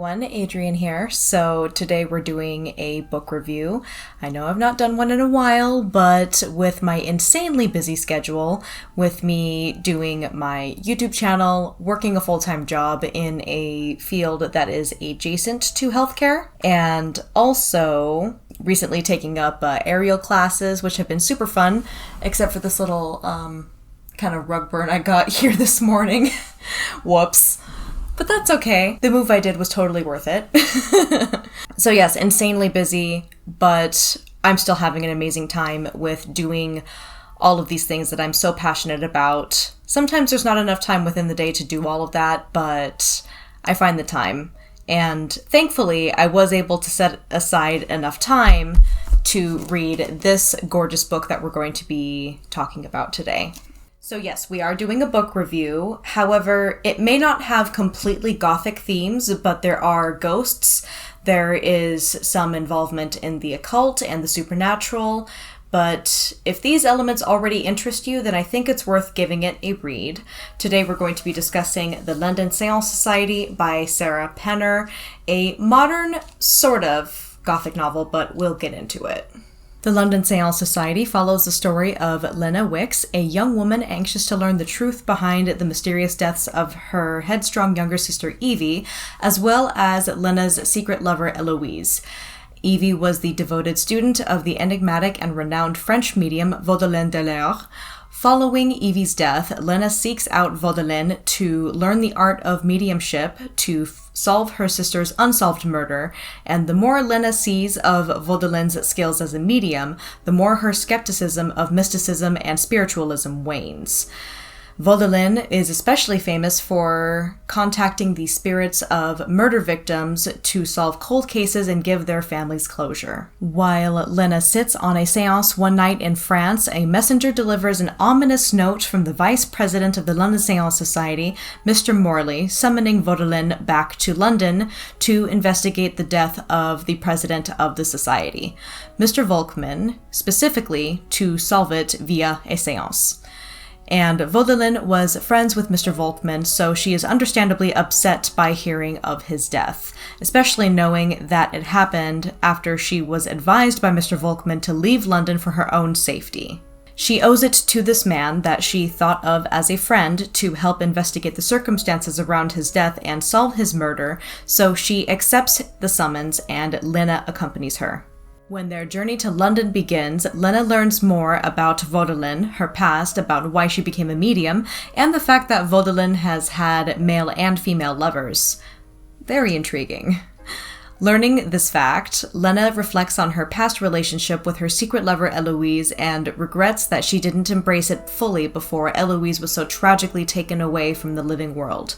everyone, Adrienne here. So today we're doing a book review. I know I've not done one in a while, but with my insanely busy schedule, with me doing my YouTube channel, working a full-time job in a field that is adjacent to healthcare, and also recently taking up aerial classes, which have been super fun, except for this little kind of rug burn I got here this morning. Whoops. But that's okay. The move I did was totally worth it. So yes, insanely busy, but I'm still having an amazing time with doing all of these things that I'm so passionate about. Sometimes there's not enough time within the day to do all of that, but I find the time. And thankfully, I was able to set aside enough time to read this gorgeous book that we're going to be talking about today. So yes, we are doing a book review. However, it may not have completely Gothic themes, but there are ghosts. There is some involvement in the occult and the supernatural. But if these elements already interest you, then I think it's worth giving it a read. Today we're going to be discussing The London Seance Society by Sarah Penner, a modern sort of Gothic novel, but we'll get into it. The London Seance Society follows the story of Lena Wicks, a young woman anxious to learn the truth behind the mysterious deaths of her headstrong younger sister Evie, as well as Lena's secret lover Eloise. Evie was the devoted student of the enigmatic and renowned French medium Vaudelin de l'Eure. Following Evie's death, Lena seeks out Vaudelin to learn the art of mediumship to solve her sister's unsolved murder, and the more Lena sees of Vaudelin's skills as a medium, the more her skepticism of mysticism and spiritualism wanes. Vaudelin is especially famous for contacting the spirits of murder victims to solve cold cases and give their families closure. While Lena sits on a seance one night in France, a messenger delivers an ominous note from the vice president of the London Seance Society, Mr. Morley, summoning Vaudelin back to London to investigate the death of the president of the society, Mr. Volkmann, specifically to solve it via a seance. And Vaudelin was friends with Mr. Volkmann, so she is understandably upset by hearing of his death, especially knowing that it happened after she was advised by Mr. Volkmann to leave London for her own safety. She owes it to this man that she thought of as a friend to help investigate the circumstances around his death and solve his murder, so she accepts the summons and Lena accompanies her. When their journey to London begins, Lena learns more about Vaudelin, her past, about why she became a medium, and the fact that Vaudelin has had male and female lovers. Very intriguing. Learning this fact, Lena reflects on her past relationship with her secret lover Eloise and regrets that she didn't embrace it fully before Eloise was so tragically taken away from the living world.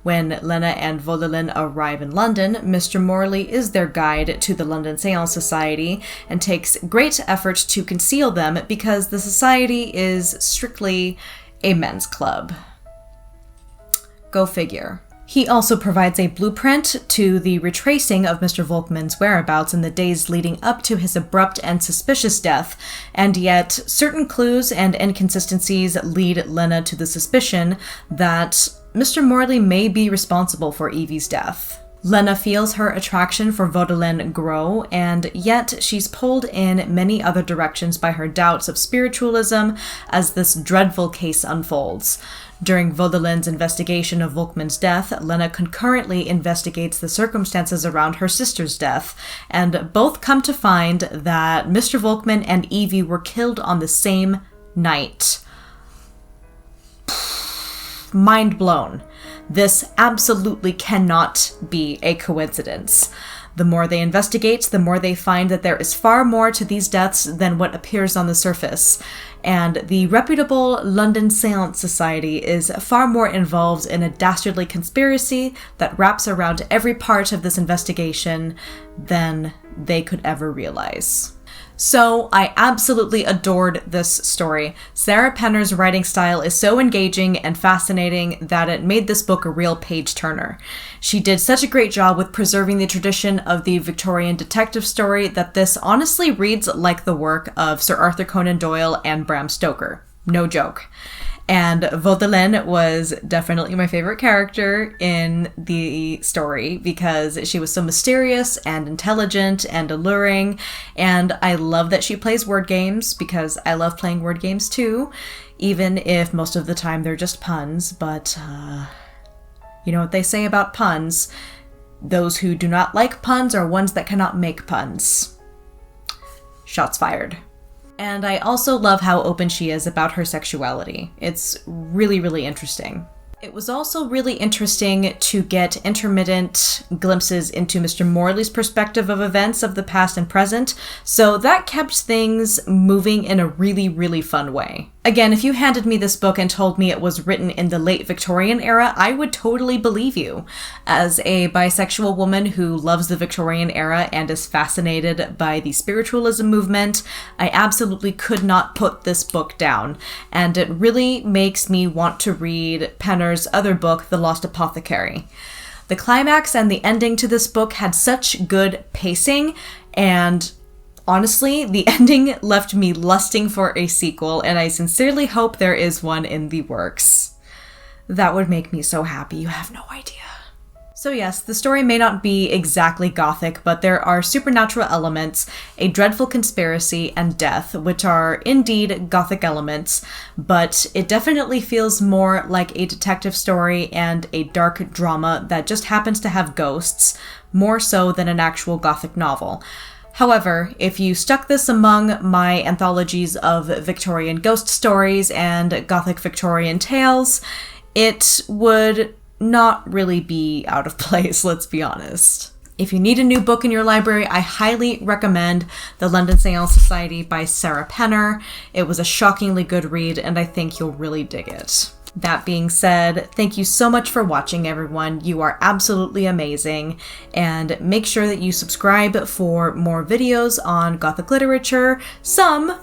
When Lena and Vaudelin arrive in London, Mr. Morley is their guide to the London Seance Society and takes great effort to conceal them because the society is strictly a men's club. Go figure. He also provides a blueprint to the retracing of Mr. Volkmann's whereabouts in the days leading up to his abrupt and suspicious death, and yet certain clues and inconsistencies lead Lena to the suspicion that Mr. Morley may be responsible for Evie's death. Lena feels her attraction for Vaudelin grow, and yet she's pulled in many other directions by her doubts of spiritualism as this dreadful case unfolds. During Vaudelin's investigation of Volkmann's death, Lena concurrently investigates the circumstances around her sister's death, and both come to find that Mr. Volkmann and Evie were killed on the same night. Mind blown. This absolutely cannot be a coincidence. The more they investigate, the more they find that there is far more to these deaths than what appears on the surface. And the reputable London Seance Society is far more involved in a dastardly conspiracy that wraps around every part of this investigation than they could ever realize. So I absolutely adored this story. Sarah Penner's writing style is so engaging and fascinating that it made this book a real page-turner. She did such a great job with preserving the tradition of the Victorian detective story that this honestly reads like the work of Sir Arthur Conan Doyle and Bram Stoker. No joke. And Vaudelaine was definitely my favorite character in the story because she was so mysterious and intelligent and alluring, and I love that she plays word games because I love playing word games too, even if most of the time they're just puns, but you know what they say about puns? Those who do not like puns are ones that cannot make puns. Shots fired. And I also love how open she is about her sexuality. It's really, really interesting. It was also really interesting to get intermittent glimpses into Mr. Morley's perspective of events of the past and present, so that kept things moving in a really, really fun way. Again, if you handed me this book and told me it was written in the late Victorian era, I would totally believe you. As a bisexual woman who loves the Victorian era and is fascinated by the spiritualism movement, I absolutely could not put this book down, and it really makes me want to read Penner's other book, The Lost Apothecary. The climax and the ending to this book had such good pacing, and honestly, the ending left me lusting for a sequel, and I sincerely hope there is one in the works. That would make me so happy, you have no idea. So yes, the story may not be exactly Gothic, but there are supernatural elements, a dreadful conspiracy, and death, which are indeed Gothic elements, but it definitely feels more like a detective story and a dark drama that just happens to have ghosts, more so than an actual Gothic novel. However, if you stuck this among my anthologies of Victorian ghost stories and Gothic Victorian tales, it would not really be out of place, let's be honest. If you need a new book in your library, I highly recommend The London Seance Society by Sarah Penner. It was a shockingly good read, and I think you'll really dig it. That being said, thank you so much for watching, everyone. You are absolutely amazing, and make sure that you subscribe for more videos on Gothic literature, some,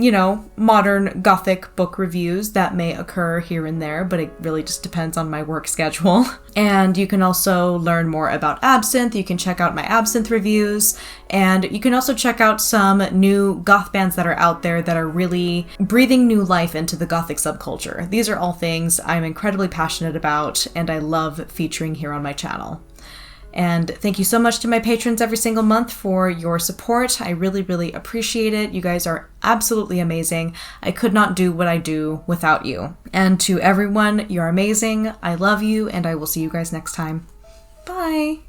you know, modern Gothic book reviews that may occur here and there, but it really just depends on my work schedule. And you can also learn more about absinthe. You can check out my absinthe reviews, and you can also check out some new goth bands that are out there that are really breathing new life into the Gothic subculture. These are all things I'm incredibly passionate about and I love featuring here on my channel. And thank you so much to my patrons every single month for your support. I really, really appreciate it. You guys are absolutely amazing. I could not do what I do without you. And to everyone, you're amazing. I love you, and I will see you guys next time. Bye!